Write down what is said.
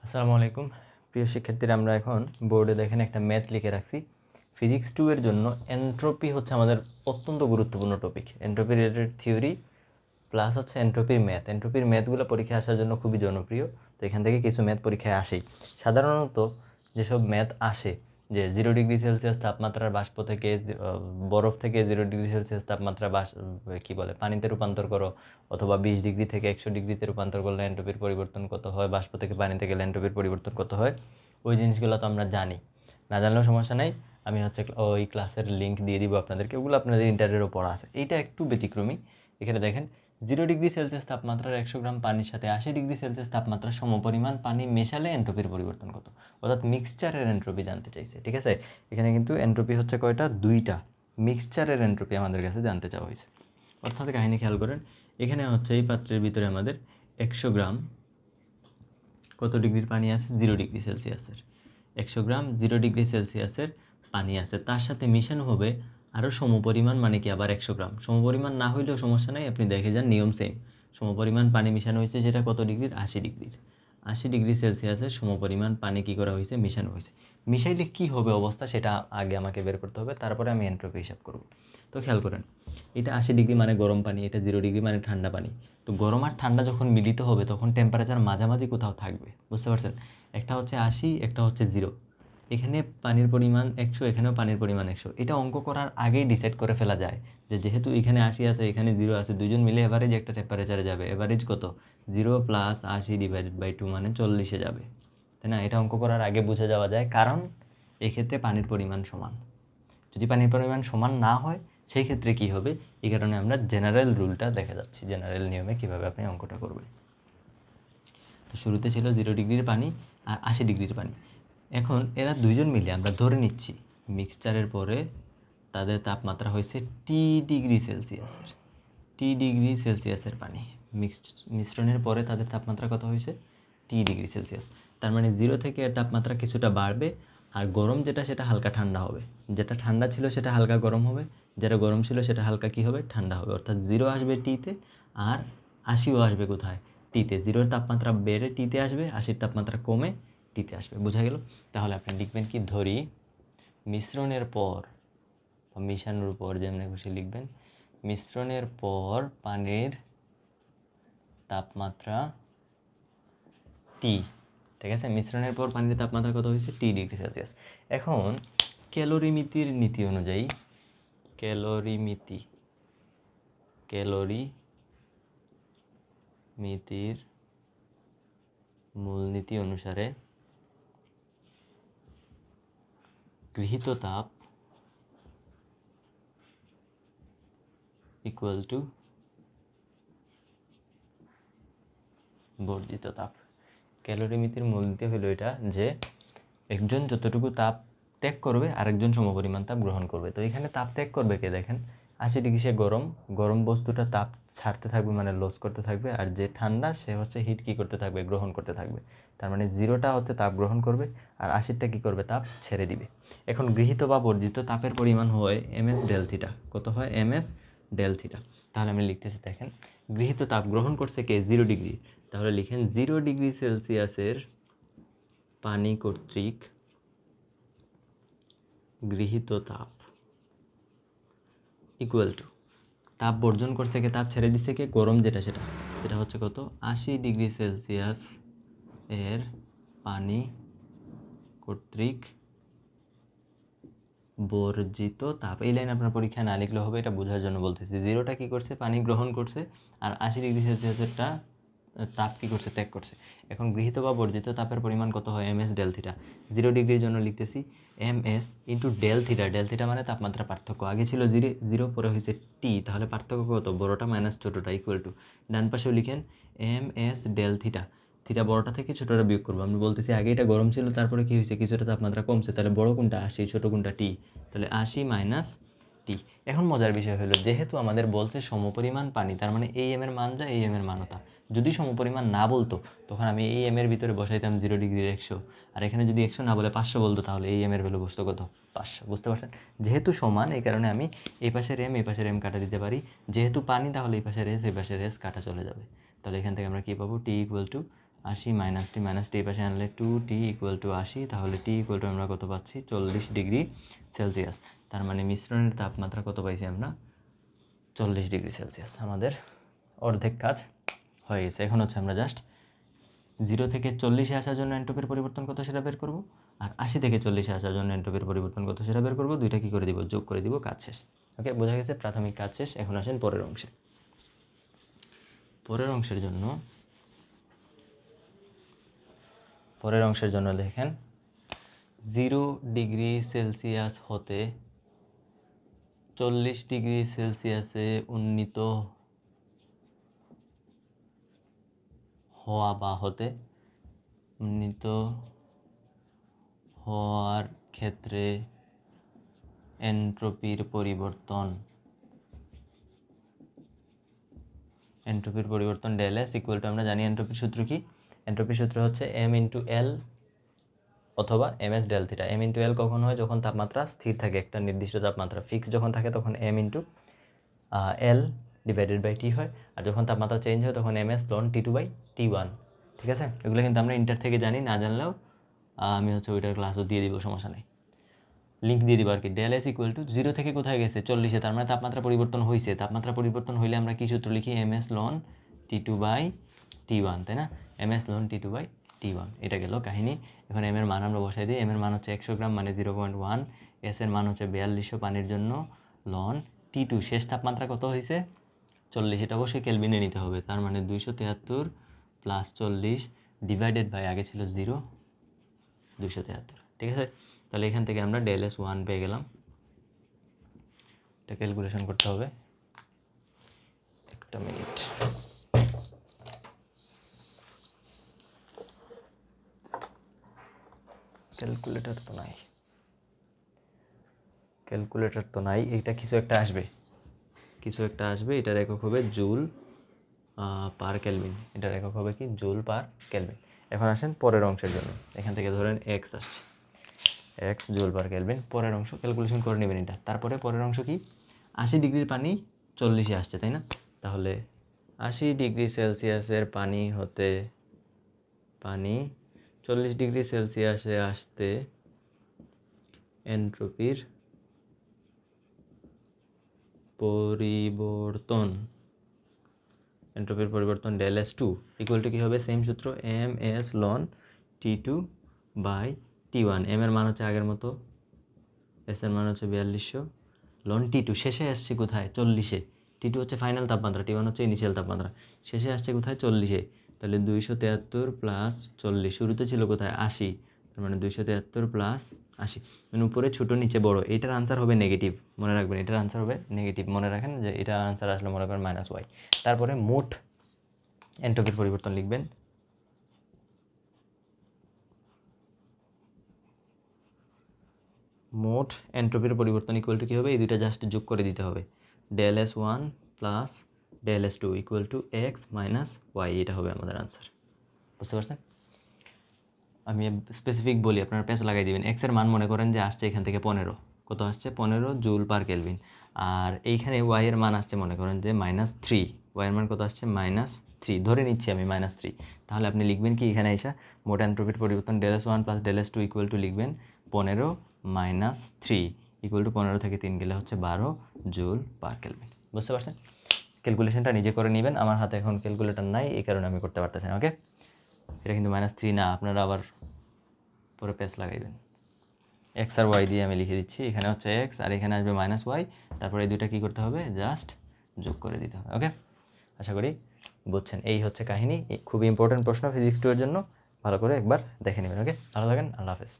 আসসালামু আলাইকুম প্রিয় শিক্ষার্থীরা, আমরা এখন বোর্ডে দেখেন একটা ম্যাথ লিখে রাখছি। ফিজিক্স 2 এর জন্য এনট্রপি হচ্ছে আমাদের অত্যন্ত গুরুত্বপূর্ণ topic. Entropy related theory plus হচ্ছে এনট্রপির ম্যাথ। এনট্রপির ম্যাথগুলো পরীক্ষায় আসার জন্য খুবই জনপ্রিয়। তো এখান থেকে কিছু ম্যাথ পরীক্ষায় আসেই। সাধারণত যেসব ম্যাথ আসে যে 0 ডিগ্রি সেলসিয়াস তাপমাত্রার বাষ্প থেকে বরফ থেকে 0 ডিগ্রি সেলসিয়াস তাপমাত্রা পানিতে রূপান্তর করো, অথবা 20 ডিগ্রি থেকে 100 ডিগ্রিতে রূপান্তর করলে এনট্রপির পরিবর্তন কত হয়, বাষ্প থেকে পানিতে গেলে এনট্রপির পরিবর্তন কত হয়, ওই জিনিসগুলো তো আমরা জানি। না জানলেও সমস্যা নেই, আমি হচ্ছে ওই ক্লাসের লিঙ্ক দিয়ে দিব আপনাদেরকে, ওগুলো আপনাদের ইন্টারভিউরও পড়া আছে। এইটা একটু ব্যতিক্রমী। এখানে দেখেন 0 ডিগ্রি সেলসিয়াস তাপমাত্রার 100 গ্রাম পানির সাথে 80 ডিগ্রি সেলসিয়াস তাপমাত্রার সমপরিমাণ পানি মেশালে এনট্রপির পরিবর্তন কত, অর্থাৎ মিক্সচারের এনট্রপি জানতে চাইছে। ঠিক আছে, এখানে কিন্তু এনট্রপি হচ্ছে কয়টা, দুইটা। মিক্সচারের এনট্রপি আমাদের কাছে জানতে চাওয়া হয়েছে। অর্থাৎ কাহিনী খেয়াল করেন, এখানে হচ্ছে এই পাত্রের ভিতরে আমাদের 100 গ্রাম কত ডিগ্রির পানি আছে, 0 ডিগ্রি সেলসিয়াসের। 100 গ্রাম 0 ডিগ্রি সেলসিয়াসের পানি আছে, তার সাথে মিশানো হবে আরও সমপরিমাণ, মানে কি আবার 100 গ্রাম। সমপরিমাণ না হইলেও সমস্যা নাই, আপনি দেখে যান, নিয়ম সেম। সমপরিমাণ পানি মিশানো হয়েছে, সেটা কত ডিগ্রির, 80 ডিগ্রির। 80 ডিগ্রি সেলসিয়াসের সমপরিমাণ পানি কী করা হয়েছে, মিশানো হয়েছে। মিশাইলে কি হবে অবস্থা, সেটা আগে আমাকে বের করতে হবে, তারপরে আমি এনট্রপি হিসাব করব। তো খেয়াল করেন, এটা 80 ডিগ্রি মানে গরম পানি, এটা 0 ডিগ্রি মানে ঠান্ডা পানি। তো গরম আর ঠান্ডা যখন মিলিত হবে তখন টেম্পারেচার মাঝামাঝি কোথাও থাকবে, বুঝতে পারছেন? একটা হচ্ছে 80, একটা হচ্ছে 0। এখানে পানির পরিমাণ 100, এখানেও পানির পরিমাণ 100। এটা অঙ্ক করার আগেই ডিসাইড করে ফেলা যায় যে যেহেতু এখানে 80 আছে, এখানে 0 আছে, দুজন মিলে এভারেজ একটা টেম্পারেচারে যাবে। এভারেজ কত, 0 + 80/2 মানে 40-এ যাবে, তাই না? এটা অঙ্ক করার আগে বুঝে যাওয়া যায়, কারণ এক্ষেত্রে পানির পরিমাণ সমান। যদি পানির পরিমাণ সমান না হয় সেই ক্ষেত্রে কি হবে, এই কারণে আমরা জেনারেল রুলটা দেখা যাচ্ছি, জেনারেল নিয়মে কীভাবে আপনি অঙ্কটা করবেন। তো শুরুতে ছিল 0 ডিগ্রির পানি আর 80 ডিগ্রির পানি। এখন এরা দুইজন মিলে, আমরা ধরে নিচ্ছি মিক্সচারের পরে তাদের তাপমাত্রা হয়েছে T ডিগ্রি সেলসিয়াসের। T ডিগ্রি সেলসিয়াসের পানি মিশ্রণের পরে তাদের তাপমাত্রা কত হয়েছে, T ডিগ্রি সেলসিয়াস। তার মানে 0 থেকে এর তাপমাত্রা কিছুটা বাড়বে, আর গরম যেটা সেটা হালকা ঠান্ডা হবে। যেটা ঠান্ডা ছিল সেটা হালকা গরম হবে, যেটা গরম ছিল সেটা হালকা কী হবে, ঠান্ডা হবে। অর্থাৎ 0 আসবে টিতে, আর 80ও আসবে কোথায়, টিতে। 0-এর তাপমাত্রা বেড়ে টিতে আসবে, 80-র তাপমাত্রা কমে টিতে আসবে। বোঝা গেল? তাহলে আপনি লিখবেন কি, ধরি মিশ্রণের পর বা মিশানোর পর, যেমনি খুশি লিখবেন, মিশ্রণের পর পানির তাপমাত্রা টি। ঠিক আছে, মিশ্রণের পর পানির তাপমাত্রা কত হয়েছে, T ডিগ্রি সেলসিয়াস। এখন ক্যালোরিমিতির নীতি অনুযায়ী, ক্যালোরিমিতির মূলনীতি অনুসারে গৃহীত তাপ ইকুয়াল টু বর্জিত তাপ। ক্যালোরিমিতির মূলনীতি হলো এটা যে একজন যতটুকু তাপ ত্যাগ করবে আরেকজন সমপরিমাণ তাপ গ্রহণ করবে। তো এখানে তাপ ত্যাগ করবে কে, দেখেন 80 ডিগ্রি সে গরম বস্তুটা তাপ ছাড়তে থাকবে, মানে লস করতে থাকবে, আর যে ঠান্ডা সে হচ্ছে হিট কী করতে থাকবে, গ্রহণ করতে থাকবে। তার মানে 0টা হচ্ছে তাপ গ্রহণ করবে আর 80টা কী করবে, তাপ ছেড়ে দিবে। এখন গৃহীত বা বর্জিত তাপের পরিমাণ হয় ms∆θ। কত হয়, ms∆θ। তাহলে আমি লিখতেছি, দেখেন গৃহীত তাপ গ্রহণ করছে কে, 0 ডিগ্রি। তাহলে লিখেন 0 ডিগ্রি সেলসিয়াসের পানি কর্তৃক গৃহীত তাপ ইকুয়াল টু, তাপ বর্জন করছে কে, তাপ ছেড়ে দিচ্ছে কে, গরম যেটা সেটা হচ্ছে কত, 80 ডিগ্রি সেলসিয়াস এর পানি কর্তৃক বর্জিত তাপ। এই লাইন আপনার পরীক্ষায় না লিখলে হবে, এটা বোঝার জন্য বলতেছি। 0টা কী করছে, পানি গ্রহণ করছে, আর 80 ডিগ্রি সেলসিয়াসেরটা তাপ কী করছে, ত্যাগ করছে। এখন গৃহীত বা বর্জিত তাপের পরিমাণ কত হয়, ms∆θ। 0 ডিগ্রির জন্য লিখতেছি ms ইন্টু ∆θ। ∆θ মানে তাপমাত্রা পার্থক্য। আগে ছিল 0, পরে হয়েছে টি, তাহলে পার্থক্য কত, বড়টা মাইনাস ছোটোটা, ইকুয়াল টু, ডান পাশেও লিখেন ms∆θ। থিটা বড়টা থেকে ছোটোটা বিয়োগ করবো। আমি বলতেছি আগে এটা গরম ছিল, তারপরে কী হয়েছে, কিছুটা তাপমাত্রা কমছে, তাহলে বড় কোনটা, 80, ছোটো কোনটা, টি। তাহলে 80 মাইনাস টি। এখন মজার বিষয় হলো, যেহেতু আমাদের বলছে সমপরিমাণ পানি, তার মানে এই এম এর মান যা, এই এম এর মানও তা। যদি সমপরিমাণ না বলতো তখন আমি এই এম এর ভিতরে বসাইতাম 0 ডিগ্রির 100, আর এখানে যদি 100 না বলে 500 বলতো, তাহলে এই এম এর ভ্যালু বসতো কত, 500। বুঝতে পারছেন? যেহেতু সমান, এই কারণে আমি এই পাশের এম এই পাশের এম কাটা দিতে পারি। যেহেতু পানি, তাহলে এই পাশের এস এই পাশের এস কাটা চলে যাবে। তাহলে এখান থেকে আমরা কী পাবো, টি ইকুয়াল টু 80 মাইনাস টি এই পাশে আনলে 2t ইকুয়াল টু 80, তাহলে টি ইকুয়াল টু আমরা কত পাচ্ছি 40 ডিগ্রি সেলসিয়াস। তার মানে মিশ্রণের তাপমাত্রা কত পাইছি আমরা 40 ডিগ্রি সেলসিয়াস। আমাদের অর্ধেক কাজ হয়ে গেছে। এখন হচ্ছে আমরা জাস্ট 0 থেকে 40-এ আসার জন্য এন্ট্রপির পরিবর্তন কত সেটা বের করব, আর 80 থেকে 40-এ আসার জন্য এন্ট্রপির পরিবর্তন কত সেটা বের করব। দুইটা কী করে দিব, যোগ করে দিব, কাজ শেষ। ওকে, বোঝা গেছে প্রাথমিক কাজ শেষ। এখন আসেন পরের অংশে। পরের অংশের জন্য দেখেন 0 ডিগ্রি সেলসিয়াস হতে 40 ডিগ্রি সেলসিয়াসে উন্নীত হওয়ার ক্ষেত্রে এন্ট্রপির পরিবর্তন ডেল এস ইকুয়াল টু, আমরা জানি এন্ট্রপির সূত্র কি। এন্ট্রপির সূত্র হচ্ছে এম ইন্টু এল অথবা M S del theta. M into L কখন হয়, যখন তাপমাত্রা স্থির থাকে, একটা নির্দিষ্ট তাপমাত্রা ফিক্স যখন থাকে তখন M into L divided by T হয়, আর যখন তাপমাত্রা চেঞ্জ হয় তখন M S loan T two by T one. ঠিক আছে, এগুলো কিন্তু আমরা ইন্টার থেকে জানি, না জানলেও আমি হচ্ছে ওইটার ক্লাসও দিয়ে দিব, সমস্যা নেই, লিঙ্ক দিয়ে দিব আর কি। ডেল এস ইকুয়াল টু 0 থেকে কোথায় গেছে 40-এ, তার মানে তাপমাত্রা পরিবর্তন হয়েছে। তাপমাত্রা পরিবর্তন হইলে আমরা কী সূত্র লিখি, M S loan T two by T one, তাই না? M S loan T two by T one, এটা গেল কাহিনী। এখন এম এর মান আমরা বসাই দিই। এম এর মান হচ্ছে 100 গ্রাম মানে 0.1, এস এর মান হচ্ছে 4200 পানির জন্য, লন টি টু শেষ তাপমাত্রা কত হয়েছে 40, এটা অবশ্যই কেলভিনে নিতে হবে। তার মানে 273 প্লাস 40 ডিভাইডেড বাই আগে ছিল 0, 273। ঠিক আছে, তাহলে এখান থেকে আমরা ডেল এস 1 পেয়ে গেলাম। এটা ক্যালকুলেশন করতে হবে, একটা মিনিট। ক্যালকুলেটর তো নাই, এটা কিছু একটা আসবে, এটার একক হবে জুল পার কেলভিন, এটার একক হবে কি জুল পার কেলভিন। এখন আসেন পরের অংশের জন্য। এখান থেকে ধরেন এক্স আসছে, এক্স জুল পার কেলভিন। পরের অংশ ক্যালকুলেশন করে নেবেন এটা। তারপরে পরের অংশ কি, 80 ডিগ্রির পানি 40-এ আসছে, তাই না? তাহলে 80 ডিগ্রি সেলসিয়াসের পানি 40 ডিগ্রি সেলসিয়াসে আসতে এন্ট্রপির পরিবর্তন del S two equal to কী হবে, সেম সূত্র, M S loan T two by T one. M এর মান হচ্ছে আগের মতো, এস এর মান হচ্ছে 4200, লন টি টু শেষে আসছে কোথায় 40-এ। টি টু হচ্ছে ফাইনাল তাপমাত্রা, টি ওয়ান হচ্ছে ইনিশিয়াল তাপমাত্রা, শেষে আসছে কোথায় 40-এ। তাহলে 273 প্লাস 40, শুরুতে ছিল কোথায় 80, তার মানে 273 প্লাস 80, মানে উপরে ছোটো নিচে বড়। এটার আনসার হবে নেগেটিভ, মনে রাখবেন, এটার আনসার হবে নেগেটিভ। মনে রাখেন যে এটার আনসার আসলে মনে করেন -y। তারপরে মোট এন্ট্রপির পরিবর্তন লিখবেন, মোট এন্ট্রপির পরিবর্তন ইকুয়াল টু কী হবে, এই দুইটা জাস্ট যোগ করে দিতে হবে, del S 1 plus del S 2 equal to X minus Y, এটা হবে আমাদের আনসার। বুঝতে পারছেন? আমি স্পেসিফিক বলি, আপনারা প্যাচ লাগাই দিবেন। এক্সের মান মনে করেন যে আসছে এখান থেকে 15, কত আসছে 15 জুল পার কেলভিন। আর এইখানে ওয়াইয়ের মান আসছে মনে করেন যে -3, ওয়াইয়ের মান কত আসছে -3, ধরে নিচ্ছি আমি -3। তাহলে আপনি লিখবেন কি, এখানে এসে মোট এন্ট্রপির পরিবর্তন del S 1 plus del S 2 equal to লিখবেন 15 -3 ইকুয়াল টু 15 থেকে 3 গেলে হচ্ছে 12 জুল পার কেলভিন। বুঝতে পারছেন? ক্যালকুলেশনটা নিজে করে নেবেন, আমার হাতে এখন ক্যালকুলেটর নাই, এই কারণে আমি করতে পারতেছি না। ওকে, এটা কিন্তু -3 না, আপনারা আবার পরে পেজ লাগাইবেন। এক্স আর ওয়াই দিয়ে আমি লিখে দিচ্ছি, এখানে হচ্ছে এক্স আর এখানে আসবে -y, তারপরে এই দুইটা কী করতে হবে, জাস্ট যোগ করে দিতে হবে। ওকে, আশা করি বুঝছেন। এই হচ্ছে কাহিনী, খুবই ইম্পর্টেন্ট প্রশ্ন ফিজিক্স 2 এর জন্য, ভালো করে একবার দেখে নেবেন। ওকে, ভালো থাকেন, আল্লাহ হাফেজ।